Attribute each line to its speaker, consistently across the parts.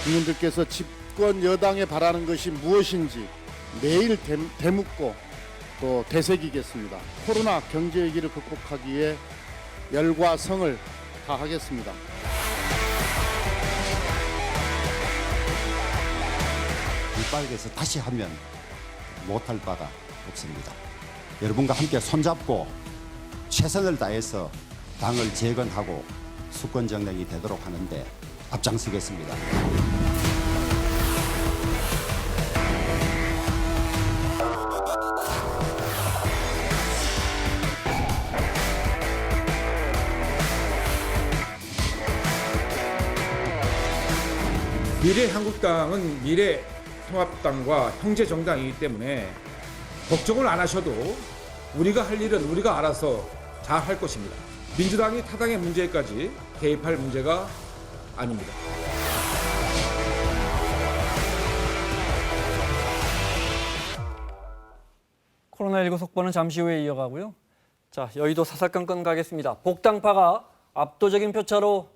Speaker 1: 국민들께서 집권 여당에 바라는 것이 무엇인지 매일 되묻고 또 되새기겠습니다. 코로나 경제 위기를 극복하기 위해 열과 성을 다하겠습니다.
Speaker 2: 이빨에서 다시 하면 못할 바가 없습니다. 여러분과 함께 손잡고 최선을 다해서 당을 재건하고 수권 정당이 되도록 하는데 앞장서겠습니다.
Speaker 3: 미래한국당은 미래통합당과 형제정당이기 때문에 걱정을 안 하셔도 우리가 할 일은 우리가 알아서 잘 할 것입니다. 민주당이 타당의 문제까지 개입할 문제가 아닙니다.
Speaker 4: 코로나19 속보는 잠시 후에 이어가고요. 자, 여의도 사사건건 가겠습니다. 복당파가 압도적인 표차로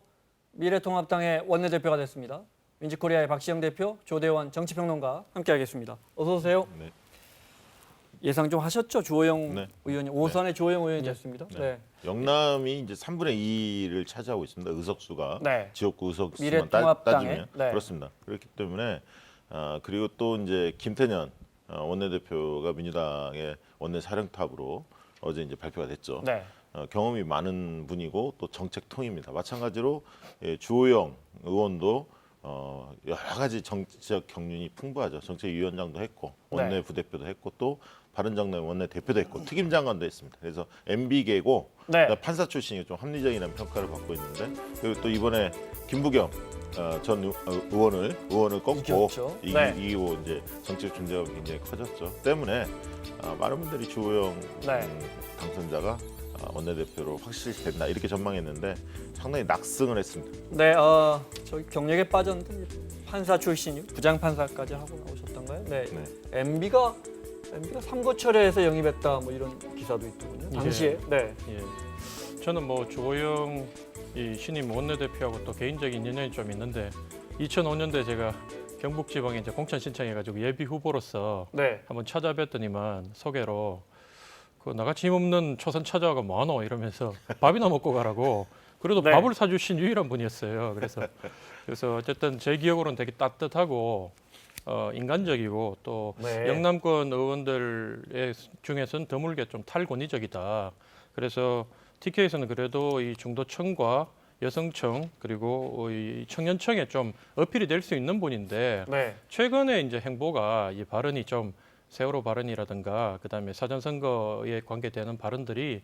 Speaker 4: 미래통합당의 원내대표가 됐습니다. 민주코리아의 박시영 대표, 조대원 정치평론가 함께하겠습니다. 어서 오세요.
Speaker 5: 네.
Speaker 4: 예상 좀 하셨죠? 주호영
Speaker 5: 네.
Speaker 4: 의원이 5선의 주호영 의원이 됐습니다.
Speaker 5: 네. 영남이 이제 3분의 2를 차지하고 있습니다. 의석수가
Speaker 4: 네.
Speaker 5: 지역구 의석수만
Speaker 4: 미래통합당에.
Speaker 5: 따지면
Speaker 4: 네.
Speaker 5: 그렇습니다. 그렇기 때문에 그리고 또 이제 김태년 원내대표가 민주당의 원내 사령탑으로 어제 이제 발표가 됐죠.
Speaker 4: 네.
Speaker 5: 경험이 많은 분이고 또 정책통입니다. 마찬가지로 주호영 의원도 여러 가지 정치적 경륜이 풍부하죠. 정책위원장도 했고 원내
Speaker 4: 네.
Speaker 5: 부대표도 했고 또 바른정당 원내 대표도 했고 특임장관도 했습니다. 그래서 MB계고
Speaker 4: 네.
Speaker 5: 판사 출신이 좀 합리적이라는 평가를 받고 있는데 그리고 또 이번에 김부겸 전 의원을 꺾고
Speaker 4: 이겼죠. 네.
Speaker 5: 이기고 이제 정치적 존재가 굉장히 커졌죠. 때문에 많은 분들이 주호영
Speaker 4: 네.
Speaker 5: 당선자가 원내대표로 확실히 된다 이렇게 전망했는데 상당히 낙승을 했습니다.
Speaker 4: 네, 저기 경력에 빠졌는데 판사 출신이 부장판사까지 하고 나오셨던가요? 네.
Speaker 5: 네.
Speaker 4: MB가 삼고철회에서 영입했다 뭐 이런 기사도 있더군요. 당시에. 네.
Speaker 6: 예. 저는 뭐 주호영 이 신임 원내대표하고 또 개인적인 인연이 좀 있는데 2005년도에 제가 경북지방에 이제 공천 신청해가지고 예비 후보로서
Speaker 4: 네.
Speaker 6: 한번 찾아뵀더니만 소개로 그 나같이 힘없는 초선 찾아와가 뭐하노 이러면서 밥이나 먹고 가라고 그래도
Speaker 4: 네.
Speaker 6: 밥을 사주신 유일한 분이었어요. 그래서 어쨌든 제 기억으로는 되게 따뜻하고 인간적이고 또
Speaker 4: 네.
Speaker 6: 영남권 의원들 중에서는 드물게 좀 탈권위적이다. 그래서 TK에서는 그래도 이 중도층과 여성층 그리고 이 청년층에 좀 어필이 될 수 있는 분인데
Speaker 4: 네.
Speaker 6: 최근에 이제 행보가 이 발언이 좀 세월호 발언이라든가 그다음에 사전 선거에 관계되는 발언들이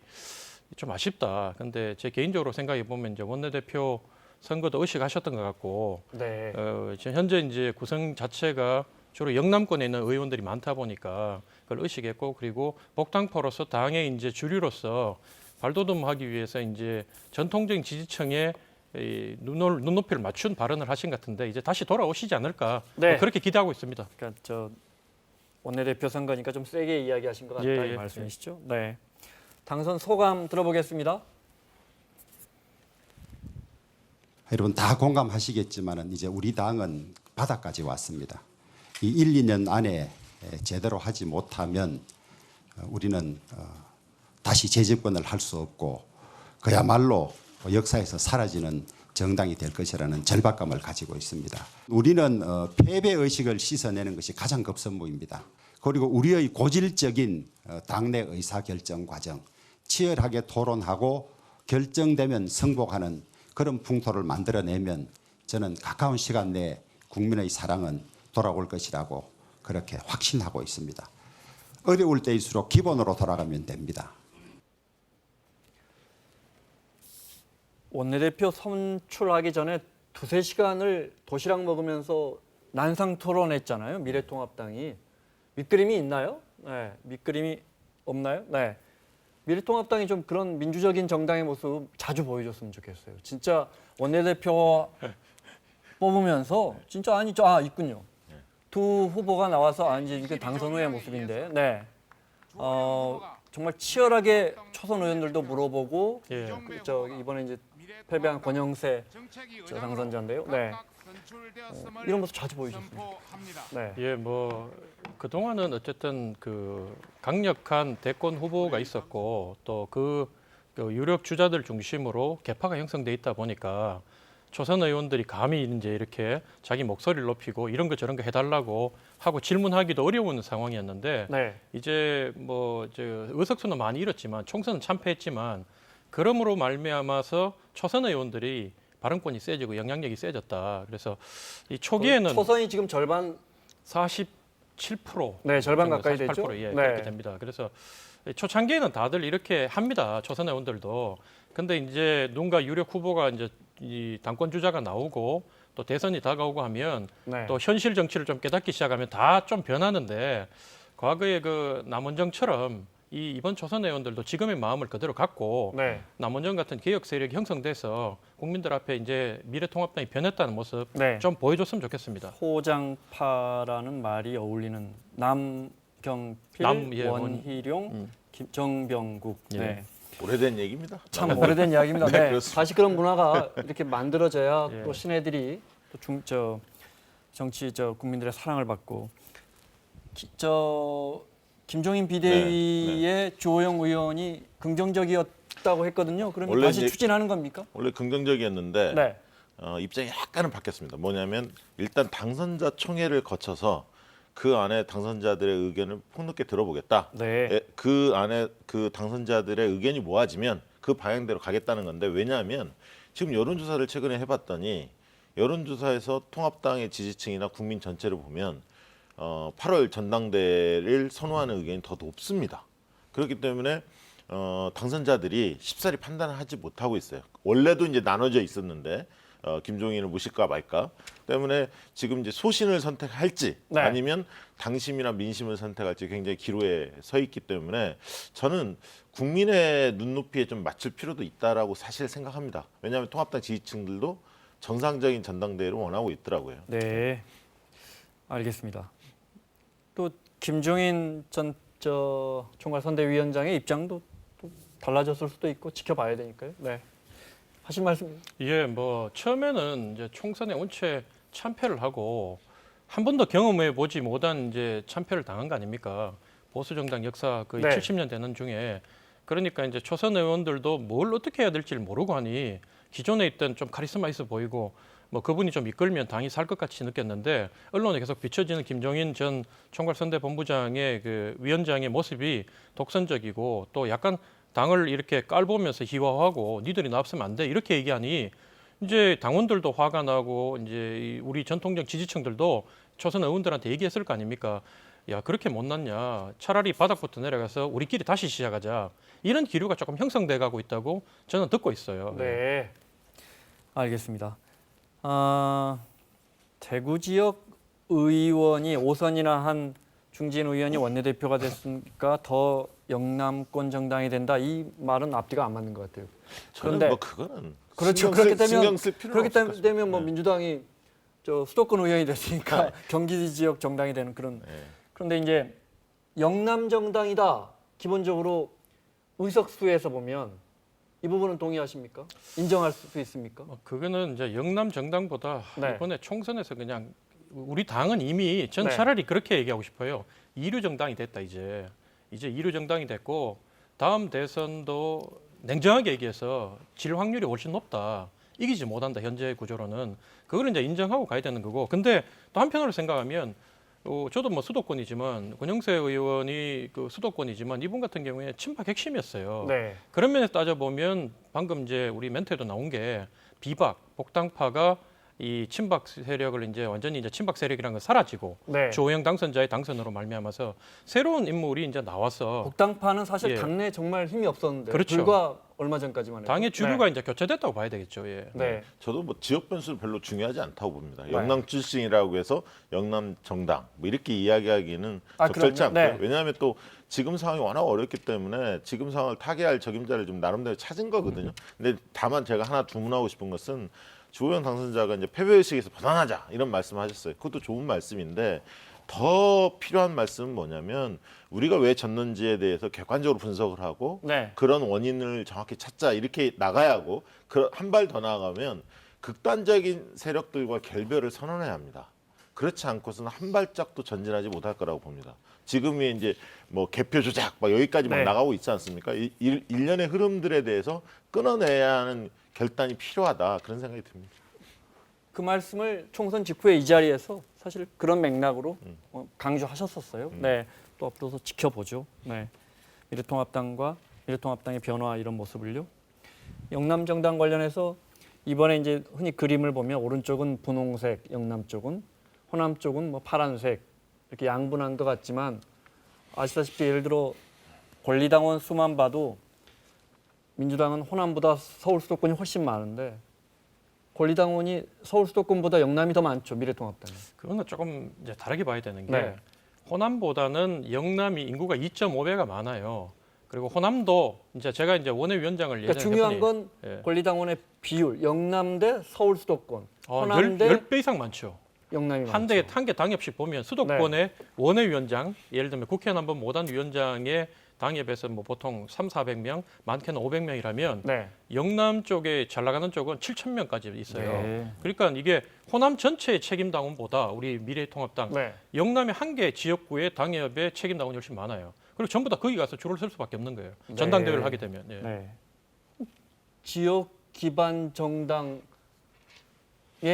Speaker 6: 좀 아쉽다. 근데 제 개인적으로 생각해 보면 이제 원내대표 선거도 의식하셨던 것 같고
Speaker 4: 네.
Speaker 6: 지금 현재 이제 구성 자체가 주로 영남권에 있는 의원들이 많다 보니까 그걸 의식했고 그리고 복당파로서 당의 이제 주류로서 발돋움하기 위해서 이제 전통적인 지지층에 이 눈높이를 맞춘 발언을 하신 것 같은데 이제 다시 돌아오시지 않을까
Speaker 4: 네.
Speaker 6: 그렇게 기대하고 있습니다.
Speaker 4: 그러니까 저 원내대표 선거니까 좀 세게 이야기하신 것 같다
Speaker 6: 예,
Speaker 4: 이
Speaker 6: 예.
Speaker 4: 말씀이시죠? 네. 당선 소감 들어보겠습니다.
Speaker 2: 여러분 다 공감하시겠지만은 이제 우리 당은 바닥까지 왔습니다. 이 1, 2년 안에 제대로 하지 못하면 우리는 다시 재집권을 할 수 없고 그야말로 역사에서 사라지는 정당이 될 것이라는 절박감을 가지고 있습니다. 우리는 패배 의식을 씻어내는 것이 가장 급선무입니다. 그리고 우리의 고질적인 당내 의사결정 과정, 치열하게 토론하고 결정되면 승복하는 그런 풍토를 만들어내면 저는 가까운 시간 내에 국민의 사랑은 돌아올 것이라고 그렇게 확신하고 있습니다. 어려울 때일수록 기본으로 돌아가면 됩니다.
Speaker 4: 원내대표 선출하기 전에 두세 시간을 도시락 먹으면서 난상 토론했잖아요. 미래통합당이. 밑그림이 있나요? 네. 밑그림이 없나요? 네. 미래통합당이 좀 그런 민주적인 정당의 모습 자주 보여줬으면 좋겠어요. 진짜 원내대표 뽑으면서 진짜 있군요. 두 후보가 나와서 이제 이게 당선 후의 모습인데, 네. 정말 치열하게 초선 의원들도 물어보고,
Speaker 6: 예.
Speaker 4: 이번에 이제 패배한 권영세 저 당선자인데요. 네. 이런 모습 자주 보이셨습니다. 네.
Speaker 6: 예, 뭐 그동안은 어쨌든 그 강력한 대권 후보가 있었고 또 그 유력 주자들 중심으로 개파가 형성돼 있다 보니까 초선 의원들이 감히 이제 이렇게 자기 목소리를 높이고 이런 거 저런 거 해달라고 하고 질문하기도 어려운 상황이었는데
Speaker 4: 네.
Speaker 6: 이제 뭐 의석수는 많이 잃었지만 총선은 참패했지만 그러므로 말미암아서 초선 의원들이 발언권이 세지고 영향력이 세졌다. 그래서 이 초기에는
Speaker 4: 초선이 지금 절반
Speaker 6: 47%,
Speaker 4: 네, 절반
Speaker 6: 정도,
Speaker 4: 가까이 됐죠?
Speaker 6: 48%, 예,
Speaker 4: 네.
Speaker 6: 그렇게 됩니다. 그래서 초창기에는 다들 이렇게 합니다. 초선 의원들도. 근데 이제 누군가 유력 후보가 이제 이 당권 주자가 나오고 또 대선이 다가오고 하면
Speaker 4: 네.
Speaker 6: 또 현실 정치를 좀 깨닫기 시작하면 다 좀 변하는데 과거에 그 남원정처럼 이번 초선 의원들도 지금의 마음을 그대로 갖고
Speaker 4: 네.
Speaker 6: 남원정 같은 개혁 세력이 형성돼서 국민들 앞에 이제 미래통합당이 변했다는 모습
Speaker 4: 네.
Speaker 6: 좀 보여줬으면 좋겠습니다.
Speaker 4: 포장파라는 말이 어울리는 남경필,
Speaker 6: 예,
Speaker 4: 원희룡, 정병국.
Speaker 6: 예.
Speaker 4: 네.
Speaker 5: 오래된 얘기입니다.
Speaker 4: 참 오래된 이야기입니다.
Speaker 5: 네,
Speaker 4: 네.
Speaker 5: 그렇습니다.
Speaker 4: 다시 그런 문화가 이렇게 만들어져야
Speaker 6: 예.
Speaker 4: 또 신애들이 또 정치 국민들의 사랑을 받고 김종인 비대위의 주호영 의원이 긍정적이었다고 했거든요. 그러면
Speaker 5: 원래
Speaker 4: 다시
Speaker 5: 이제-
Speaker 4: 추진하는 겁니까?
Speaker 5: 원래 긍정적이었는데
Speaker 4: 네.
Speaker 5: 입장이 약간은 바뀌었습니다. 뭐냐면 일단 당선자 총회를 거쳐서 그 안에 당선자들의 의견을 폭넓게 들어보겠다.
Speaker 4: 네.
Speaker 5: 그 안에 그 당선자들의 의견이 모아지면 그 방향대로 가겠다는 건데 왜냐하면 지금 여론조사를 최근에 해봤더니 여론조사에서 통합당의 지지층이나 국민 전체를 보면 8월 전당대회를 선호하는 의견이 더 높습니다. 그렇기 때문에 당선자들이 쉽사리 판단을 하지 못하고 있어요. 원래도 이제 나눠져 있었는데 김종인을 모실까 말까 때문에 지금 이제 소신을 선택할지
Speaker 4: 네.
Speaker 5: 아니면 당심이나 민심을 선택할지 굉장히 기로에 서 있기 때문에 저는 국민의 눈높이에 좀 맞출 필요도 있다라고 사실 생각합니다. 왜냐하면 통합당 지지층들도 정상적인 전당대회를 원하고 있더라고요.
Speaker 4: 네. 알겠습니다. 또 김종인 전 총괄선대위원장의 입장도 또 달라졌을 수도 있고 지켜봐야 되니까요. 네. 하신 말씀.
Speaker 6: 예, 뭐 처음에는 이제 총선에 온채 참패를 하고 한 번도 경험해 보지 못한 이제 참패를 당한 거 아닙니까? 보수 정당 역사 거의
Speaker 4: 네.
Speaker 6: 70년 되는 중에 그러니까 이제 초선 의원들도 뭘 어떻게 해야 될지를 모르고 하니 기존에 있던 좀 카리스마 있어 보이고 뭐 그분이 좀 이끌면 당이 살 것 같이 느꼈는데 언론에 계속 비춰지는 김종인 전 총괄선대본부장의 그 위원장의 모습이 독선적이고 또 약간 당을 이렇게 깔보면서 희화화하고 니들이 나서면 안 돼 이렇게 얘기하니 이제 당원들도 화가 나고 이제 우리 전통적 지지층들도 초선 의원들한테 얘기했을 거 아닙니까? 야 그렇게 못났냐? 차라리 바닥부터 내려가서 우리끼리 다시 시작하자. 이런 기류가 조금 형성돼 가고 있다고 저는 듣고 있어요.
Speaker 4: 네. 알겠습니다. 대구 지역 의원이 5선이나 한 중진 의원이 원내대표가 됐으니까 더 영남권 정당이 된다. 이 말은 앞뒤가 안 맞는 것 같아요.
Speaker 5: 저는
Speaker 4: 그런데
Speaker 5: 뭐 그거는
Speaker 4: 그렇죠.
Speaker 5: 신경 쓸 필요는
Speaker 4: 그렇기
Speaker 5: 없을 것
Speaker 4: 때문에 뭐
Speaker 5: 같습니다.
Speaker 4: 민주당이 수도권 의원이 됐으니까 경기 지역 정당이 되는 그런.
Speaker 5: 네.
Speaker 4: 그런데 이제 영남 정당이다. 기본적으로 의석수에서 보면 이 부분은 동의하십니까? 인정할 수 있습니까?
Speaker 6: 그거는 이제 영남 정당보다
Speaker 4: 네.
Speaker 6: 이번에 총선에서 그냥 우리 당은 이미 전
Speaker 4: 네.
Speaker 6: 차라리 그렇게 얘기하고 싶어요. 이류 정당이 됐다 이제 이류 정당이 됐고 다음 대선도 냉정하게 얘기해서 질 확률이 훨씬 높다. 이기지 못한다 현재 구조로는 그걸 이제 인정하고 가야 되는 거고. 근데 또 한편으로 생각하면 저도 뭐 수도권이지만 권영세 의원이 그 수도권이지만 이분 같은 경우에 친박 핵심이었어요.
Speaker 4: 네.
Speaker 6: 그런 면에서 따져보면 방금 이제 우리 멘트에도 나온 게 비박, 복당파가 이 친박 세력을 이제 완전히 이제 친박 세력이라는 건 사라지고
Speaker 4: 네.
Speaker 6: 주호영 당선자의 당선으로 말미암아서 새로운 인물이 이제 나와서
Speaker 4: 복당파는 사실
Speaker 6: 예.
Speaker 4: 당내 정말 힘이 없었는데
Speaker 6: 그렇죠.
Speaker 4: 불과 얼마 전까지만 해도.
Speaker 6: 당의 주류가 이제 교체됐다고 봐야 되겠죠. 예.
Speaker 4: 네.
Speaker 5: 저도 뭐 지역 변수는 별로 중요하지 않다고 봅니다.
Speaker 4: 네.
Speaker 5: 영남 출신이라고 해서 영남 정당 뭐 이렇게 이야기하기는 적절치
Speaker 4: 그럼요.
Speaker 5: 않고요.
Speaker 4: 네.
Speaker 5: 왜냐하면 또 지금 상황이 워낙 어렵기 때문에 지금 상황을 타개할 적임자를 좀 나름대로 찾은 거거든요. 근데 다만 제가 하나 주문하고 싶은 것은 주호영 당선자가 이제 패배의식에서 벗어나자 이런 말씀하셨어요. 그것도 좋은 말씀인데 더 필요한 말씀은 뭐냐면 우리가 왜 졌는지에 대해서 객관적으로 분석을 하고
Speaker 4: 네.
Speaker 5: 그런 원인을 정확히 찾자 이렇게 나가야 하고 한 발 더 나아가면 극단적인 세력들과 결별을 선언해야 합니다. 그렇지 않고서는 한 발짝도 전진하지 못할 거라고 봅니다. 지금이 이제 뭐 개표 조작 막 여기까지 막
Speaker 4: 네.
Speaker 5: 나가고 있지 않습니까? 일련의 흐름들에 대해서 끊어내야 하는 결단이 필요하다 그런 생각이 듭니다.
Speaker 4: 그 말씀을 총선 직후에 이 자리에서 사실 그런 맥락으로 강조하셨었어요. 네, 또 앞으로도 지켜보죠. 네, 미래통합당의 변화 이런 모습을요. 영남 정당 관련해서 이번에 이제 흔히 그림을 보면 오른쪽은 분홍색, 영남 쪽은 호남 쪽은 뭐 파란색 이렇게 양분한 것 같지만 아시다시피 예를 들어 권리당원 수만 봐도 민주당은 호남보다 서울 수도권이 훨씬 많은데 권리당원이 서울 수도권보다 영남이 더 많죠. 미래통합당이.
Speaker 6: 그거는 조금 이제 다르게 봐야 되는 게
Speaker 4: 네.
Speaker 6: 호남보다는 영남이 인구가 2.5배가 많아요. 그리고 호남도 이제 제가 이제 원외위원장을
Speaker 4: 그러니까
Speaker 6: 예전에
Speaker 4: 중요한
Speaker 6: 했더니
Speaker 4: 건
Speaker 6: 예.
Speaker 4: 권리당원의 비율. 영남 대 서울 수도권. 호남
Speaker 6: 10,
Speaker 4: 대
Speaker 6: 10배 이상 많죠.
Speaker 4: 영남이
Speaker 6: 한
Speaker 4: 많죠.
Speaker 6: 개 당협씩 보면 수도권의 원외위원장, 예를 들면 국회의원 한번 못한 위원장의 당협에서 뭐 보통 300~400명, 많게는 500명이라면
Speaker 4: 네.
Speaker 6: 영남 쪽에 잘 나가는 쪽은 7,000명까지 있어요.
Speaker 4: 네.
Speaker 6: 그러니까 이게 호남 전체의 책임당원보다 우리 미래통합당
Speaker 4: 네.
Speaker 6: 영남의 한 개 지역구의 당협의 책임당원이 훨씬 많아요. 그리고 전부 다 거기 가서 줄을 설 수밖에 없는 거예요. 전당대회를 하게 되면. 예.
Speaker 4: 네. 지역 기반 정당의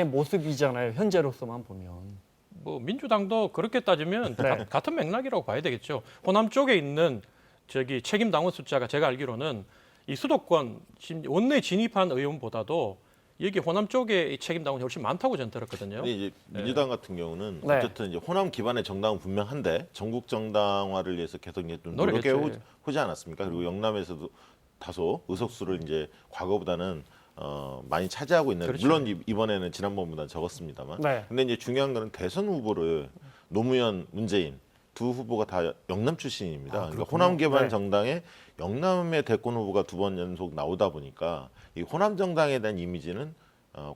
Speaker 4: 모습이잖아요. 현재로서만 보면.
Speaker 6: 뭐 민주당도 그렇게 따지면
Speaker 4: 네.
Speaker 6: 같은 맥락이라고 봐야 되겠죠. 호남 쪽에 있는 저기 책임 당원 숫자가 제가 알기로는 이 수도권 원내 진입한 의원보다도 여기 호남 쪽에 책임 당원이 훨씬 많다고 저는 들었거든요.
Speaker 5: 근데 이제 민주당 같은 경우는
Speaker 4: 네.
Speaker 5: 어쨌든 이제 호남 기반의 정당은 분명한데 전국 정당화를 위해서 계속 이제 좀
Speaker 6: 노력했죠,
Speaker 5: 노력해
Speaker 6: 예.
Speaker 5: 오지 않았습니까? 그리고 영남에서도 다소 의석수를 이제 과거보다는 많이 차지하고 있는
Speaker 6: 그렇죠.
Speaker 5: 물론 이번에는 지난번보다 적었습니다만.
Speaker 4: 네.
Speaker 5: 근데 이제 중요한 거는 대선 후보를 노무현, 문재인 두 후보가 다 영남 출신입니다. 그러니까 호남 기반
Speaker 4: 네.
Speaker 5: 정당에 영남의 대권 후보가 2번 연속 나오다 보니까 이 호남 정당에 대한 이미지는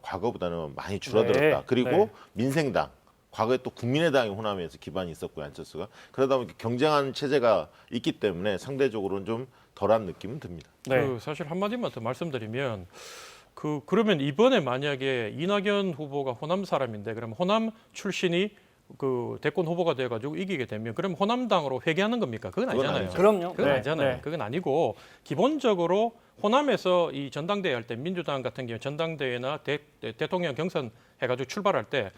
Speaker 5: 과거보다는 많이 줄어들었다.
Speaker 4: 네.
Speaker 5: 그리고
Speaker 4: 네.
Speaker 5: 민생당 과거에 또 국민의당이 호남에서 기반이 있었고요, 안철수가. 그러다 보니 경쟁하는 체제가 있기 때문에 상대적으로는 좀 덜한 느낌은 듭니다.
Speaker 4: 네.
Speaker 6: 그 사실 한마디만 더 말씀드리면 그러면 이번에 만약에 이낙연 후보가 호남 사람인데 그러면 호남 출신이 그 대권 후보가 돼가지고 이기게 되면 그럼 호남당으로 회귀하는 겁니까? 그건
Speaker 5: 그건
Speaker 6: 아니잖아요.
Speaker 5: 아니죠.
Speaker 4: 그럼요.
Speaker 6: 그건
Speaker 4: 네.
Speaker 6: 아니잖아요.
Speaker 4: 네.
Speaker 6: 그건 아니고 기본적으로 호남에서 이 전당대회 할 때 민주당 같은 경우 전당대회나 대통령 경선 해가지고 출발할 때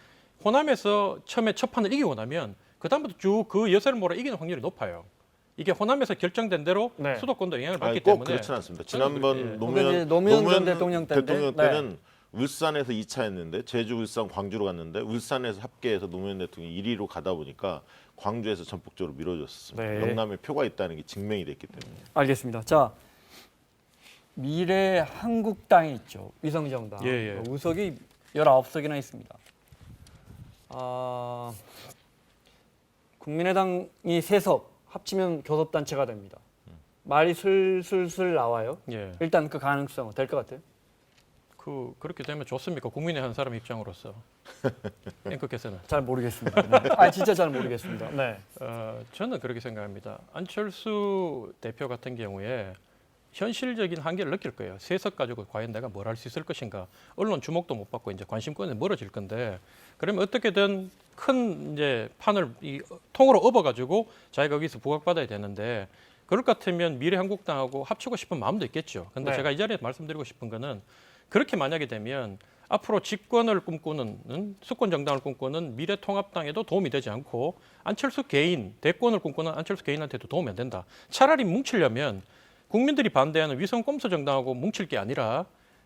Speaker 6: 호남에서 처음에 첫 판을 이기고 나면 그 다음부터 쭉 그 여세를 몰아 이기는 확률이 높아요. 이게 호남에서 결정된 대로
Speaker 4: 네.
Speaker 6: 수도권도 영향을 받기
Speaker 5: 아니, 꼭
Speaker 6: 때문에
Speaker 5: 그렇지는 않습니다. 지난번
Speaker 6: 예.
Speaker 4: 근데
Speaker 5: 노무현,
Speaker 4: 노무현 전 대통령 때인데?
Speaker 5: 대통령
Speaker 4: 네.
Speaker 5: 때는 울산에서 2차 했는데 제주, 울산, 광주로 갔는데 울산에서 합계해서 노무현 대통령이 1위로 가다 보니까 광주에서 전폭적으로 밀어줬습니다.
Speaker 4: 네.
Speaker 5: 영남에 표가 있다는 게 증명이 됐기 때문에.
Speaker 4: 알겠습니다. 자, 미래 한국당이 있죠. 위성정당.
Speaker 6: 예, 예.
Speaker 4: 의석이 19석이나 있습니다. 국민의당이 3석 합치면 교섭단체가 됩니다. 말이 슬슬슬 나와요.
Speaker 6: 예.
Speaker 4: 일단 그 가능성은 될 것 같아요.
Speaker 6: 그렇게 되면 좋습니까? 국민의 한 사람 입장으로서 앵커께서는
Speaker 4: 잘 모르겠습니다. 네. 진짜 잘 모르겠습니다. 네.
Speaker 6: 저는 그렇게 생각합니다. 안철수 대표 같은 경우에 현실적인 한계를 느낄 거예요. 3석 가지고 과연 내가 뭘 할 수 있을 것인가. 언론 주목도 못 받고 이제 관심권에 멀어질 건데 그러면 어떻게든 큰 이제 판을 이 통으로 업어가지고 자기가 거기서 부각받아야 되는데 그럴 것 같으면 미래한국당하고 합치고 싶은 마음도 있겠죠. 근데
Speaker 4: 네.
Speaker 6: 제가 이 자리에서 말씀드리고 싶은 거는 그렇게 만약에 되면 앞으로 집권을 꿈꾸는 수권 정당을 꿈꾸는 미래통합당에도 도움이 되지 않고 안철수 개인 대권을 꿈꾸는 안철수 개인한테도 도움이 안 된다. 차라리 뭉치려면 국민들이 반대하는 위성꼼수 정당하고 뭉칠 게 아니라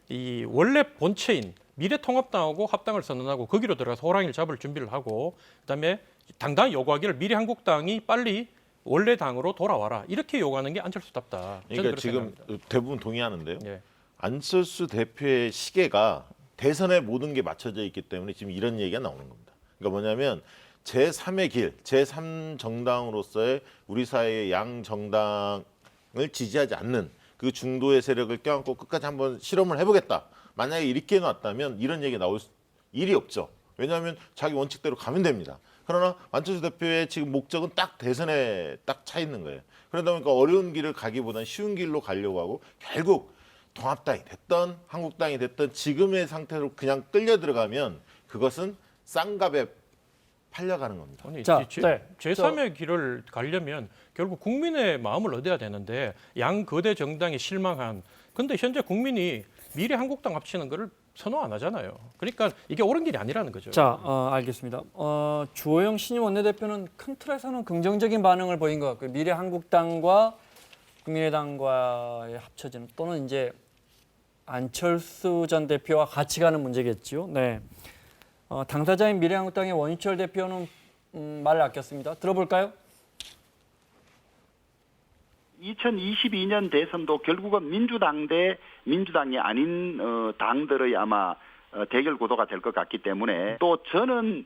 Speaker 6: 이 원래 본체인 미래통합당하고 합당을 선언하고 거기로 들어가서 호랑이를 잡을 준비를 하고 그다음에 당당히 요구하기를 미래한국당이 빨리 원래 당으로 돌아와라 이렇게 요구하는 게 안철수답다. 저는
Speaker 5: 그러니까
Speaker 6: 그렇게
Speaker 5: 지금
Speaker 6: 생각합니다.
Speaker 5: 대부분 동의하는데요.
Speaker 6: 예.
Speaker 5: 안철수 대표의 시계가 대선에 모든 게 맞춰져 있기 때문에 지금 이런 얘기가 나오는 겁니다. 그러니까 뭐냐면 제3의 길, 제3정당으로서의 우리 사회의 양 정당을 지지하지 않는 그 중도의 세력을 껴안고 끝까지 한번 실험을 해보겠다. 만약에 이렇게 해놨다면 이런 얘기가 나올 일이 없죠. 왜냐하면 자기 원칙대로 가면 됩니다. 그러나 안철수 대표의 지금 목적은 딱 대선에 딱 차 있는 거예요. 그러다 보니까 어려운 길을 가기보다는 쉬운 길로 가려고 하고 결국 통합당이 됐던 한국당이 됐던 지금의 상태로 그냥 끌려 들어가면 그것은 쌍갑에 팔려가는 겁니다.
Speaker 6: 아니,
Speaker 4: 자, 네.
Speaker 6: 제3의 길을 가려면 결국 국민의 마음을 얻어야 되는데 양 거대 정당에 실망한. 근데 현재 국민이 미래 한국당 합치는 거를 선호 안 하잖아요. 그러니까 이게 옳은 길이 아니라는 거죠.
Speaker 4: 자, 알겠습니다. 주호영 신임 원내대표는 큰 틀에서는 긍정적인 반응을 보인 것 같고요. 미래 한국당과 국민의당과의 합쳐지는 또는 이제 안철수 전 대표와 같이 가는 문제겠죠. 네. 당사자인 미래한국당의 원희철 대표는 말을 아꼈습니다. 들어볼까요?
Speaker 7: 2022년 대선도 결국은 민주당 대 민주당이 아닌 당들의 아마 대결 구도가 될 것 같기 때문에 또 저는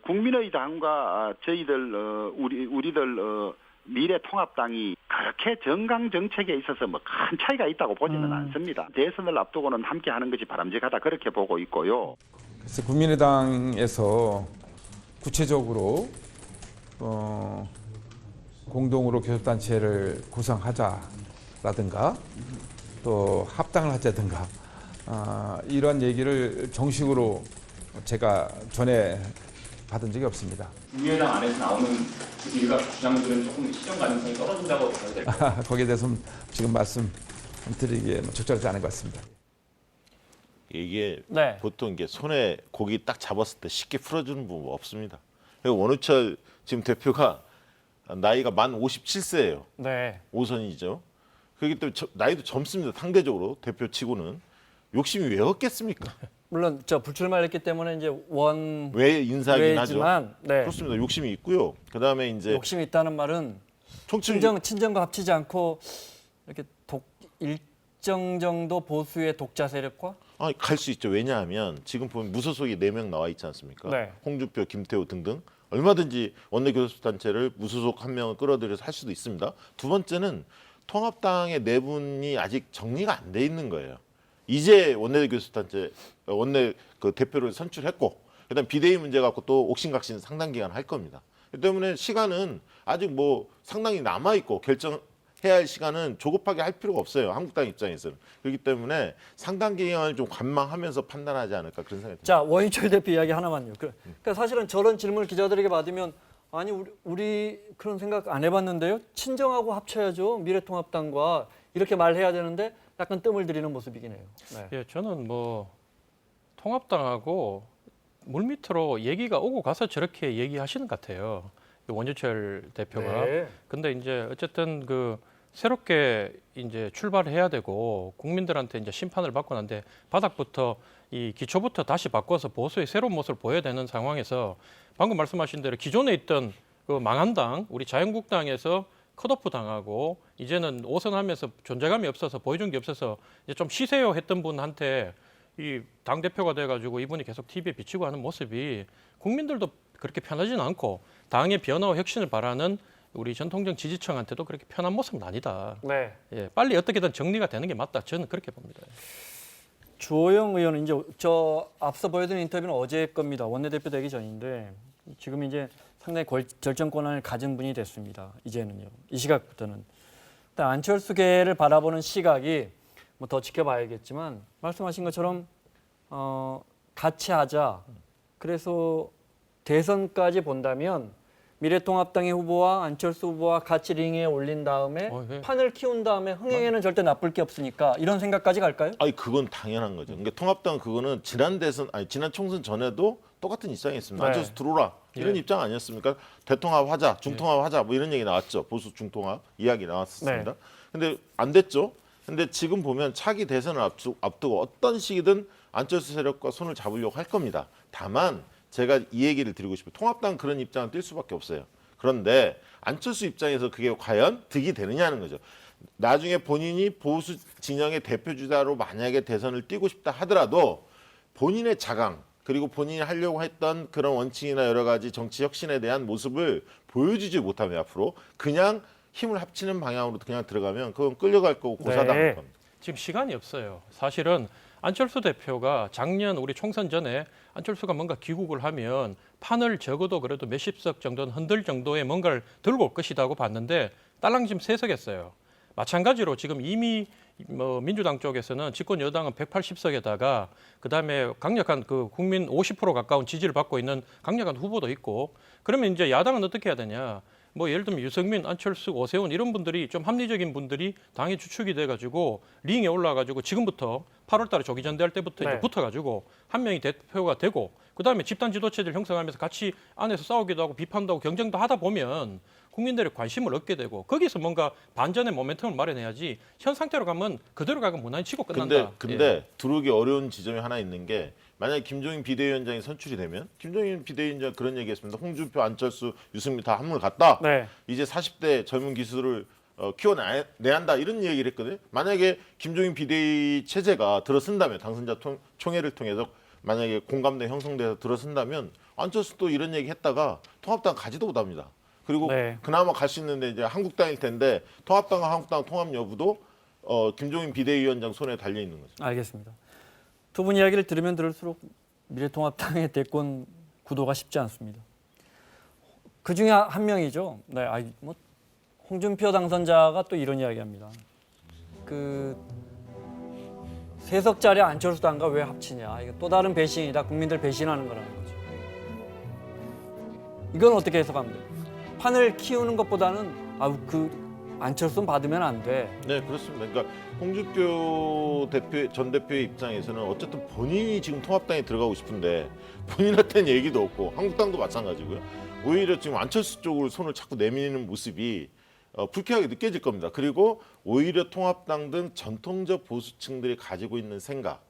Speaker 7: 국민의당과 저희들 우리들 미래통합당이 그렇게 정강 정책에 있어서 뭐 큰 차이가 있다고 보지는 않습니다. 대선을 앞두고는 함께하는 것이 바람직하다 그렇게 보고 있고요.
Speaker 3: 그래서 국민의당에서 구체적으로 공동으로 교섭단체를 구성하자라든가 또 합당을 하자든가 이런 얘기를 정식으로 제가 전에 받은 적이 없습니다.
Speaker 8: 국민의당 안에서 나오는 일각 주장들은 조금 실현 가능성이 떨어진다고 봐야 될까요?
Speaker 3: 거기에 대해서는 지금 말씀드리기에 적절하지 않은 것 같습니다.
Speaker 5: 이게
Speaker 4: 네.
Speaker 5: 보통 이게 손에 고기 딱 잡았을 때 쉽게 풀어주는 부분 없습니다. 그리고 원우철 지금 대표가 나이가 만 57세예요.
Speaker 4: 네.
Speaker 5: 5선이죠. 그렇기 때문에 나이도 젊습니다. 상대적으로 대표치고는 욕심이 왜 없겠습니까?
Speaker 4: 물론 저 불출마를 했기 때문에 이제
Speaker 5: 왜 인사하긴 하죠.
Speaker 4: 원외지만 네.
Speaker 5: 그렇습니다. 욕심이 있고요. 그다음에 이제
Speaker 4: 욕심이 있다는 말은
Speaker 5: 총칭
Speaker 4: 친정과 합치지 않고 이렇게 일정 정도 보수의 독자 세력과
Speaker 5: 갈 수 있죠. 왜냐하면 지금 보면 무소속이 4명 나와 있지 않습니까?
Speaker 4: 네.
Speaker 5: 홍준표, 김태호 등등 얼마든지 원내교섭단체를 무소속 1명을 끌어들여서 할 수도 있습니다. 두 번째는 통합당의 내분이 아직 정리가 안 돼 있는 거예요. 이제 원내교섭단체 원내 그 대표를 선출했고 그다음 비대위 문제 갖고 또 옥신각신 상당 기간 할 겁니다. 그렇기 때문에 시간은 아직 뭐 상당히 남아 있고 결정해야 할 시간은 조급하게 할 필요가 없어요. 한국당 입장에서는. 그렇기 때문에 상당 기간을 좀 관망하면서 판단하지 않을까 그런 생각이 듭니다.
Speaker 4: 자, 원희철 대표 이야기 하나만요. 그러니까 사실은 저런 질문을 기자들에게 받으면 아니 우리 그런 생각 안 해봤는데요. 친정하고 합쳐야죠. 미래통합당과 이렇게 말해야 되는데 약간 뜸을 들이는 모습이긴 해요. 네.
Speaker 6: 예, 저는 뭐 통합당하고 물밑으로 얘기가 오고 가서 저렇게 얘기하시는 것 같아요. 원유철 대표가.
Speaker 4: 네.
Speaker 6: 근데 이제 어쨌든 그 새롭게 이제 출발을 해야 되고 국민들한테 이제 심판을 받고 난데 바닥부터 이 기초부터 다시 바꿔서 보수의 새로운 모습을 보여야 되는 상황에서 방금 말씀하신 대로 기존에 있던 그 망한 당 우리 자유한국당에서 컷오프 당하고 이제는 오선하면서 존재감이 없어서 보여준 게 없어서 이제 좀 쉬세요 했던 분한테 이 당 대표가 돼가지고 이분이 계속 TV에 비치고 하는 모습이 국민들도 그렇게 편하지는 않고 당의 변화와 혁신을 바라는 우리 전통적 지지층한테도 그렇게 편한 모습은 아니다.
Speaker 4: 네.
Speaker 6: 예, 빨리 어떻게든 정리가 되는 게 맞다. 저는 그렇게 봅니다.
Speaker 4: 주호영 의원은 이제 저 앞서 보여드린 인터뷰는 어제 겁니다. 원내대표 되기 전인데 지금 이제 상당히 결정 권한을 가진 분이 됐습니다. 이제는요. 이 시각부터는. 일단 안철수계를 바라보는 시각이 뭐 더 지켜봐야겠지만 말씀하신 것처럼 같이 하자. 그래서 대선까지 본다면 미래통합당의 후보와 안철수 후보와 같이 링에 올린 다음에
Speaker 6: 네.
Speaker 4: 판을 키운 다음에 흥행에는 절대 나쁠 게 없으니까 이런 생각까지 갈까요?
Speaker 5: 그건 당연한 거죠. 그러니까 통합당 그거는 지난 총선 전에도 똑같은 입장이었습니다.
Speaker 4: 네.
Speaker 5: 안철수 들어오라 이런
Speaker 6: 예.
Speaker 5: 입장 아니었습니까? 대통합하자, 중통합하자 뭐 이런 얘기 나왔죠. 보수 중통합 이야기 나왔었습니다.
Speaker 4: 네.
Speaker 5: 근데 안 됐죠. 근데 지금 보면 차기 대선을 앞두고 어떤 식이든 안철수 세력과 손을 잡으려고 할 겁니다. 다만 제가 이 얘기를 드리고 싶어요. 통합당 그런 입장은 뛸 수밖에 없어요. 그런데 안철수 입장에서 그게 과연 득이 되느냐는 거죠. 나중에 본인이 보수 진영의 대표주자로 만약에 대선을 뛰고 싶다 하더라도 본인의 자강 그리고 본인이 하려고 했던 그런 원칙이나 여러 가지 정치 혁신에 대한 모습을 보여주지 못하면 앞으로 그냥 힘을 합치는 방향으로 그냥 들어가면 그건 끌려갈 거고 고사당할
Speaker 4: 네.
Speaker 5: 겁니다.
Speaker 6: 지금 시간이 없어요. 사실은 안철수 대표가 작년 우리 총선 전에 안철수가 뭔가 귀국을 하면 판을 적어도 그래도 몇십 석 정도는 흔들 정도의 뭔가를 들고 올 것이라고 봤는데 딸랑 지금 세석했어요. 마찬가지로 지금 이미 민주당 쪽에서는 집권 여당은 180석에다가 그다음에 강력한 그 국민 50% 가까운 지지를 받고 있는 강력한 후보도 있고 그러면 이제 야당은 어떻게 해야 되냐? 뭐 예를 들면 유승민, 안철수, 오세훈 이런 분들이 좀 합리적인 분들이 당의 주축이 돼가지고 링에 올라가지고 지금부터 8월달에 조기 전대할 때부터 이제 붙어가지고 한 명이 대표가 되고 그다음에 집단 지도체제를 형성하면서 같이 안에서 싸우기도 하고 비판도 하고 경쟁도 하다 보면 국민들의 관심을 얻게 되고 거기서 뭔가 반전의 모멘텀을 마련해야지 현 상태로 가면 그대로 가면 무난히 치고 끝난다.
Speaker 5: 근데 들어오기 어려운 지점이 하나 있는 게 만약에 김종인 비대위원장이 선출이 되면 김종인 비대위원장 그런 얘기했습니다. 홍준표, 안철수, 유승민 다 한물 갔다.
Speaker 4: 네.
Speaker 5: 이제 40대 젊은 기수를 키워내야 한다 이런 얘기를 했거든요. 만약에 김종인 비대위 체제가 들어선다면 당선자 총회를 통해서 만약에 공감대 형성돼서 들어선다면 안철수도 이런 얘기 했다가 통합당 가지도 못합니다. 그리고
Speaker 4: 네.
Speaker 5: 그나마 갈 수 있는데 이제 한국당일 텐데 통합당과 한국당 통합 여부도 김종인 비대위원장 손에 달려 있는 거죠.
Speaker 4: 알겠습니다. 두 분 이야기를 들으면 들을수록 미래통합당의 대권 구도가 쉽지 않습니다. 그 중에 한 명이죠. 네, 뭐 홍준표 당선자가 또 이런 이야기합니다. 그 세석짜리 안철수 당과 왜 합치냐? 이거 또 다른 배신이다. 국민들 배신하는 거라는 거죠. 이건 어떻게 해석하면 돼요? 판을 키우는 것보다는 안철수는 받으면 안 돼.
Speaker 5: 네, 그렇습니다. 그러니까 홍준표 전 대표의 입장에서는 어쨌든 본인이 지금 통합당에 들어가고 싶은데 본인한테는 얘기도 없고 한국당도 마찬가지고요. 오히려 지금 안철수 쪽으로 손을 자꾸 내미는 모습이 불쾌하게 느껴질 겁니다. 그리고 오히려 통합당 등 전통적 보수층들이 가지고 있는 생각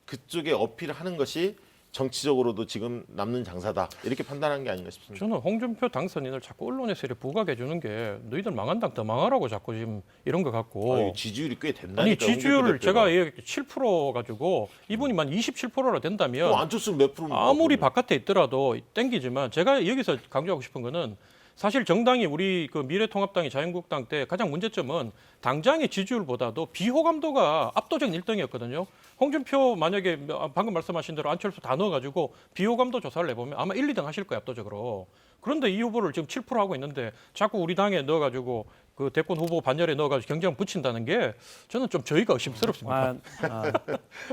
Speaker 5: 그쪽에 어필을 하는 것이 정치적으로도 지금 남는 장사다 이렇게 판단한 게 아닌가 싶습니다.
Speaker 6: 저는 홍준표 당선인을 자꾸 언론에서 이렇게 부각해 주는 게 너희들 망한 당 더 망하라고 자꾸 지금 이런 거 갖고
Speaker 5: 지지율이 꽤 된다니까.
Speaker 6: 아니 지지율을 제가 7% 가지고 이분이 만 27%라 된다면
Speaker 5: 안철수는 몇 프로입니까?
Speaker 6: 아무리 바깥에 있더라도 땡기지만 제가 여기서 강조하고 싶은 거는 사실 정당이 우리 그 미래통합당이 자유한국당 때 가장 문제점은 당장의 지지율보다도 비호감도가 압도적인 1등이었거든요. 홍준표 만약에 방금 말씀하신 대로 안철수 다 넣어가지고 비호감도 조사를 해보면 아마 1, 2등 하실 거예요, 압도적으로. 그런데 이 후보를 지금 7% 하고 있는데 자꾸 우리 당에 넣어가지고 그 대권 후보 반열에 넣어가지고 경쟁을 붙인다는 게 저는 좀 저희가 의심스럽습니다.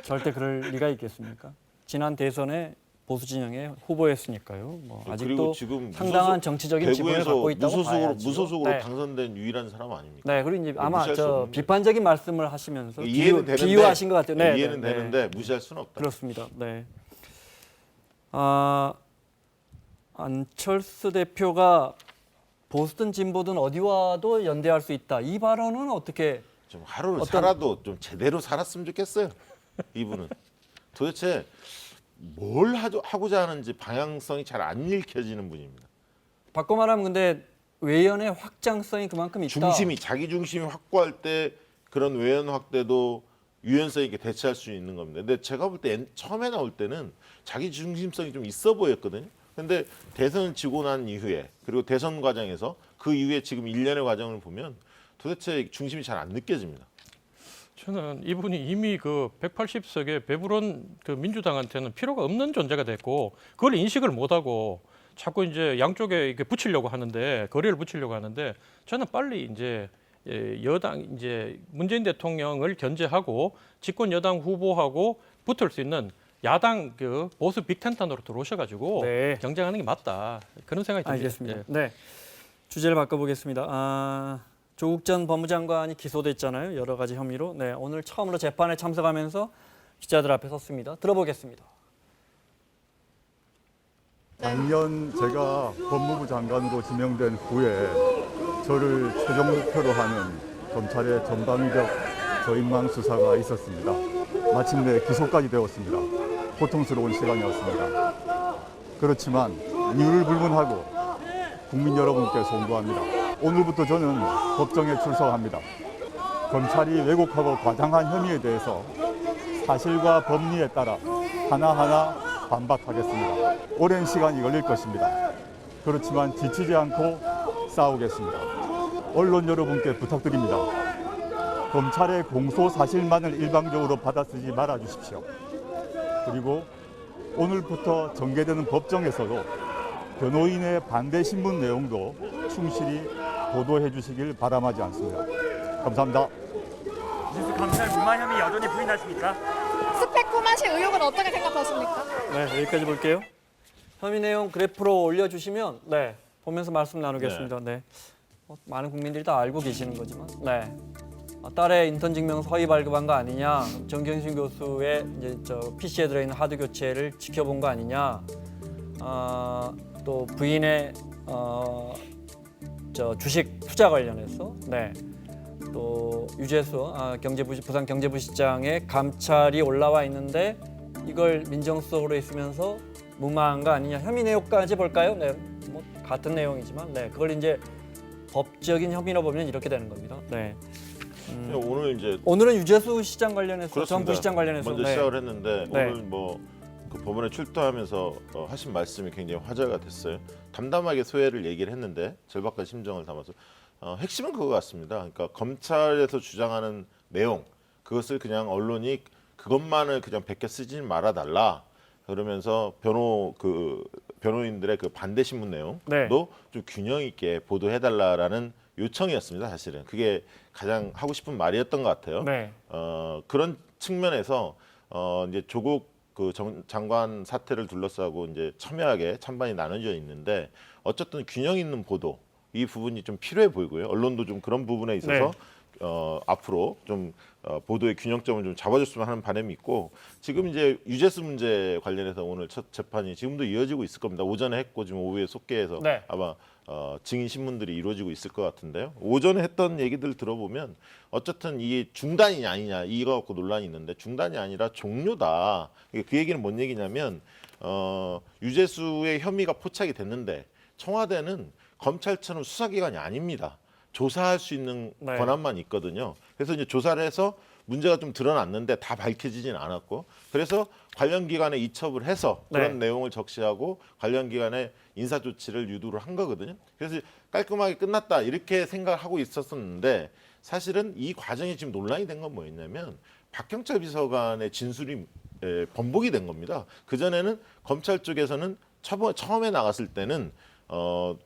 Speaker 4: 절대 그럴 리가 있겠습니까? 지난 대선에 보수 진영의 후보였으니까요. 뭐 아직도
Speaker 5: 지금
Speaker 4: 상당한 정치적인 지분을 갖고 있다고 봐야죠.
Speaker 5: 무소속으로
Speaker 4: 네.
Speaker 5: 당선된 유일한 사람 아닙니까?
Speaker 4: 네, 그리고 이제 아마
Speaker 5: 무시할 수 없는
Speaker 4: 비판적인 말씀을 하시면서
Speaker 5: 이해는 되는데,
Speaker 4: 비유하신 것 같아요. 네,
Speaker 5: 이해는 되는데 무시할 수는 없다.
Speaker 4: 그렇습니다. 네. 안철수 대표가 보수든 진보든 어디와도 연대할 수 있다. 이 발언은 어떻게?
Speaker 5: 좀 하루를 살아도 좀 제대로 살았으면 좋겠어요. 이분은 도대체 뭘 하고자 하는지 방향성이 잘 안 읽혀지는 분입니다.
Speaker 4: 바꿔 말하면 근데 외연의 확장성이 그만큼 있다.
Speaker 5: 자기 중심이 확고할 때 그런 외연 확대도 유연성 있게 대처할 수 있는 겁니다. 근데 제가 볼 때 처음에 나올 때는 자기 중심성이 좀 있어 보였거든요. 근데 대선을 지고 난 이후에 그리고 대선 과정에서 그 이후에 지금 1년의 과정을 보면 도대체 중심이 잘 안 느껴집니다.
Speaker 6: 저는 이분이 이미 그 180석의 배부른 그 민주당한테는 필요가 없는 존재가 됐고 그걸 인식을 못하고 자꾸 이제 양쪽에 이렇게 붙이려고 하는데 거리를 붙이려고 하는데 저는 빨리 이제 여당 이제 문재인 대통령을 견제하고 집권 여당 후보하고 붙을 수 있는 야당 그 보수 빅텐턴으로 들어오셔가지고
Speaker 4: 네.
Speaker 6: 경쟁하는 게 맞다 그런 생각이 듭니다.
Speaker 4: 알겠습니다. 네, 주제를 바꿔보겠습니다. 조국 전 법무장관이 기소됐잖아요. 여러 가지 혐의로. 네, 오늘 처음으로 재판에 참석하면서 기자들 앞에 섰습니다. 들어보겠습니다.
Speaker 9: 작년 제가 법무부 장관으로 지명된 후에 저를 최종 목표로 하는 검찰의 전방위적 저인망 수사가 있었습니다. 마침내 기소까지 되었습니다. 고통스러운 시간이었습니다. 그렇지만 이유를 불문하고 국민 여러분께 송구합니다. 오늘부터 저는 법정에 출석합니다. 검찰이 왜곡하고 과장한 혐의에 대해서 사실과 법리에 따라 하나하나 반박하겠습니다. 오랜 시간이 걸릴 것입니다. 그렇지만 지치지 않고 싸우겠습니다. 언론 여러분께 부탁드립니다. 검찰의 공소 사실만을 일방적으로 받아쓰지 말아 주십시오. 그리고 오늘부터 전개되는 법정에서도 변호인의 반대 신문 내용도 충실히 보도해 주시길 바람하지 않습니다. 감사합니다.
Speaker 10: 뉴스 감찰 무마 혐의 여전히 부인하십니까?
Speaker 11: 스펙코마시 의혹은 어떻게 생각하십니까?
Speaker 4: 네, 여기까지 볼게요. 혐의 내용 그래프로 올려주시면 네 보면서 말씀 나누겠습니다. 네, 많은 국민들이 다 알고 계시는 거지만 네. 딸의 인턴 증명서 허위 발급한 거 아니냐, 정경심 교수의 이제 저 PC에 들어있는 하드 교체를 지켜본 거 아니냐, 또 부인의 저 주식 투자 관련해서 네. 또 유재수 부산 경제부시장의 감찰이 올라와 있는데 이걸 민정수석으로 있으면서 무마한 거 아니냐, 혐의 내용까지 볼까요? 네, 뭐 같은 내용이지만 네, 그걸 이제 법적인 혐의로 보면 이렇게 되는 겁니다. 네. 오늘은 유재수 시장 관련해서 전 부시장 관련해서
Speaker 5: 먼저
Speaker 4: 네.
Speaker 5: 시작을 했는데
Speaker 4: 네.
Speaker 5: 오늘 뭐 그 법원에 출두하면서 하신 말씀이 굉장히 화제가 됐어요. 담담하게 소회를 얘기를 했는데 절박한 심정을 담아서 핵심은 그거 같습니다. 그러니까 검찰에서 주장하는 내용 그것을 그냥 언론이 그것만을 그냥 베껴 쓰지 말아달라. 그러면서 변호인들의 그 반대 신문 내용도
Speaker 4: 네.
Speaker 5: 좀 균형 있게 보도해달라라는 요청이었습니다. 사실은 그게 가장 하고 싶은 말이었던 것 같아요.
Speaker 4: 네.
Speaker 5: 그런 측면에서 이제 조국 그 장관 사태를 둘러싸고 이제 첨예하게 찬반이 나눠져 있는데 어쨌든 균형 있는 보도 이 부분이 좀 필요해 보이고요. 언론도 좀 그런 부분에 있어서
Speaker 4: 네.
Speaker 5: 앞으로 좀 보도의 균형점을 좀 잡아줬으면 하는 바람이 있고 지금 이제 유재수 문제 관련해서 오늘 첫 재판이 지금도 이어지고 있을 겁니다. 오전에 했고 지금 오후에 속개해서
Speaker 4: 네.
Speaker 5: 아마 증인 신문들이 이루어지고 있을 것 같은데요. 오전에 했던 얘기들 들어보면 어쨌든 이게 중단이냐 아니냐 이거 갖고 논란이 있는데 중단이 아니라 종료다. 그 얘기는 뭔 얘기냐면 유재수의 혐의가 포착이 됐는데 청와대는 검찰처럼 수사기관이 아닙니다. 조사할 수 있는
Speaker 4: 네.
Speaker 5: 권한만 있거든요. 그래서 이제 조사를 해서 문제가 좀 드러났는데 다 밝혀지진 않았고 그래서 관련 기관에 이첩을 해서 그런
Speaker 4: 네.
Speaker 5: 내용을 적시하고 관련 기관에 인사 조치를 유도를 한 거거든요. 그래서 깔끔하게 끝났다 이렇게 생각하고 있었는데 사실은 이 과정이 지금 논란이 된 건 뭐였냐면 박경철 비서관의 진술이 번복이 된 겁니다. 그전에는 검찰 쪽에서는 처음에 나갔을 때는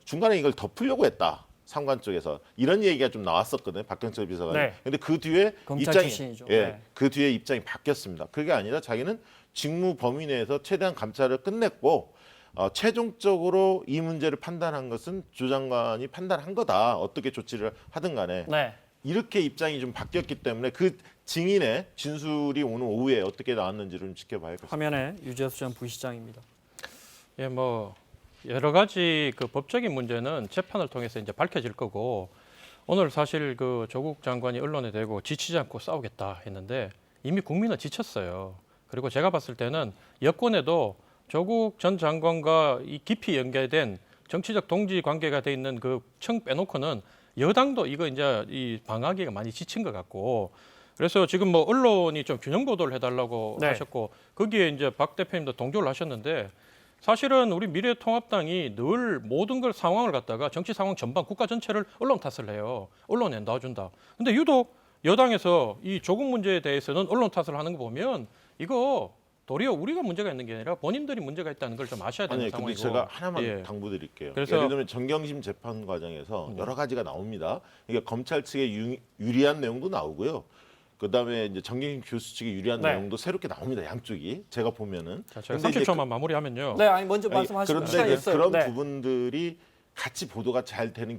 Speaker 5: 중간에 이걸 덮으려고 했다. 상관 쪽에서 이런 얘기가 좀 나왔었거든요. 박경철 비서관이.
Speaker 4: 네.
Speaker 5: 근데 그 뒤에
Speaker 4: 검찰
Speaker 5: 입장이
Speaker 4: 출신이죠.
Speaker 5: 예,
Speaker 4: 네.
Speaker 5: 그 뒤에 입장이 바뀌었습니다. 그게 아니라 자기는 직무 범위 내에서 최대한 감찰을 끝냈고 최종적으로 이 문제를 판단한 것은 조 장관이 판단한 거다. 어떻게 조치를 하든 간에.
Speaker 4: 네.
Speaker 5: 이렇게 입장이 좀 바뀌었기 때문에 그 증인의 진술이 오늘 오후에 어떻게 나왔는지를 좀 지켜봐야겠습니다.
Speaker 4: 화면에 유재수 전 부시장입니다.
Speaker 6: 예, 뭐 여러 가지 그 법적인 문제는 재판을 통해서 이제 밝혀질 거고 오늘 사실 그 조국 장관이 언론에 대고 지치지 않고 싸우겠다 했는데 이미 국민은 지쳤어요. 그리고 제가 봤을 때는 여권에도 조국 전 장관과 이 깊이 연계된 정치적 동지 관계가 돼 있는 그 청 빼놓고는 여당도 이거 이제 이 방하기가 많이 지친 것 같고 그래서 지금 뭐 언론이 좀 균형 보도를 해달라고
Speaker 4: 네.
Speaker 6: 하셨고 거기에 이제 박 대표님도 동조를 하셨는데 사실은 우리 미래통합당이 늘 모든 걸 상황을 갖다가 정치 상황 전반 국가 전체를 언론 탓을 해요. 언론에 놔준다. 근데 유독 여당에서 이 조국 문제에 대해서는 언론 탓을 하는 거 보면 이거 도리어 우리가 문제가 있는 게 아니라 본인들이 문제가 있다는 걸 좀 아셔야 되는
Speaker 5: 아니,
Speaker 6: 상황이고.
Speaker 5: 근데 제가 하나만
Speaker 6: 예.
Speaker 5: 당부드릴게요.
Speaker 6: 그래서-
Speaker 5: 예를 들면 정경심 재판 과정에서 여러 가지가 나옵니다. 그러니까 검찰 측에 유리한 내용도 나오고요. 그다음에 이제 정경심 교수 측에 유리한
Speaker 4: 네.
Speaker 5: 내용도 새롭게 나옵니다. 양쪽이 제가 보면은.
Speaker 6: 자, 제가
Speaker 5: 근데 이제
Speaker 6: 30초만 마무리하면요.
Speaker 4: 네, 아니 먼저
Speaker 5: 아니,
Speaker 4: 말씀하시고
Speaker 5: 그런데
Speaker 4: 시간이
Speaker 5: 이제
Speaker 4: 있어요.
Speaker 5: 그런
Speaker 4: 네.
Speaker 5: 부분들이 같이 보도가 잘 되는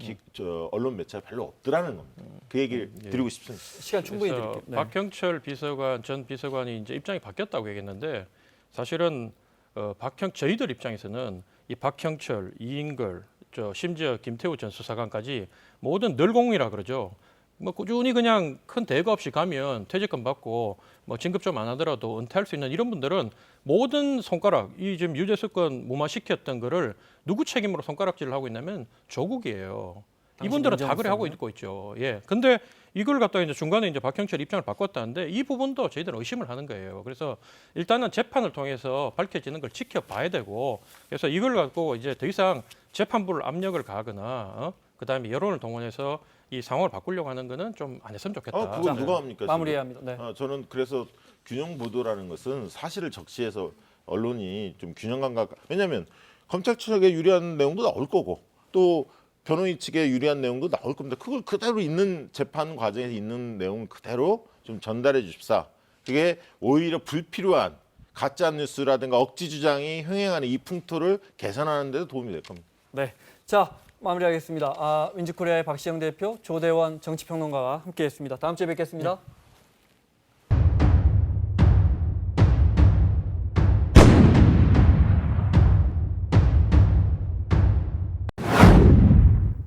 Speaker 5: 언론 매체가 별로 없더라는 겁니다. 그 얘기를 드리고 싶습니다.
Speaker 4: 시간 충분히
Speaker 6: 그래서
Speaker 4: 드릴게요. 네.
Speaker 6: 박형철 비서관 전 비서관이 이제 입장이 바뀌었다고 얘기했는데 사실은 저희들 입장에서는 이 박형철, 이인걸, 심지어 김태우 전 수사관까지 모든 늘공이라 그러죠. 뭐 꾸준히 그냥 큰 대가 없이 가면 퇴직금 받고 뭐 진급 좀 안 하더라도 은퇴할 수 있는 이런 분들은 모든 손가락 이 지금 유재수 건 무마시켰던 거를 누구 책임으로 손가락질을 하고 있냐면 조국이에요. 이분들은 다 그래 하고 있고 있죠. 예. 근데 이걸 갖다가 이제 중간에 이제 박형철 입장을 바꿨다는데 이 부분도 저희들은 의심을 하는 거예요. 그래서 일단은 재판을 통해서 밝혀지는 걸 지켜봐야 되고 그래서 이걸 갖고 이제 더 이상 재판부를 압력을 가하거나 그다음에 여론을 동원해서 이 상황을 바꾸려고 하는 거는 좀 안 했으면 좋겠다.
Speaker 5: 그건 누가 합니까?
Speaker 4: 마무리해야 합니다. 네.
Speaker 5: 저는 그래서 균형 보도라는 것은 사실을 적시해서 언론이 좀 균형 감각. 왜냐하면 검찰 측에 유리한 내용도 나올 거고 또 변호인 측에 유리한 내용도 나올 겁니다. 그걸 그대로 있는 재판 과정에서 있는 내용 그대로 좀 전달해 주십사. 그게 오히려 불필요한 가짜 뉴스라든가 억지 주장이 흥행하는 이 풍토를 개선하는 데도 도움이 될 겁니다.
Speaker 4: 네. 자, 마무리하겠습니다. 윈즈코리아의 박시영 대표, 조대원 정치평론가와 함께했습니다. 다음 주에 뵙겠습니다.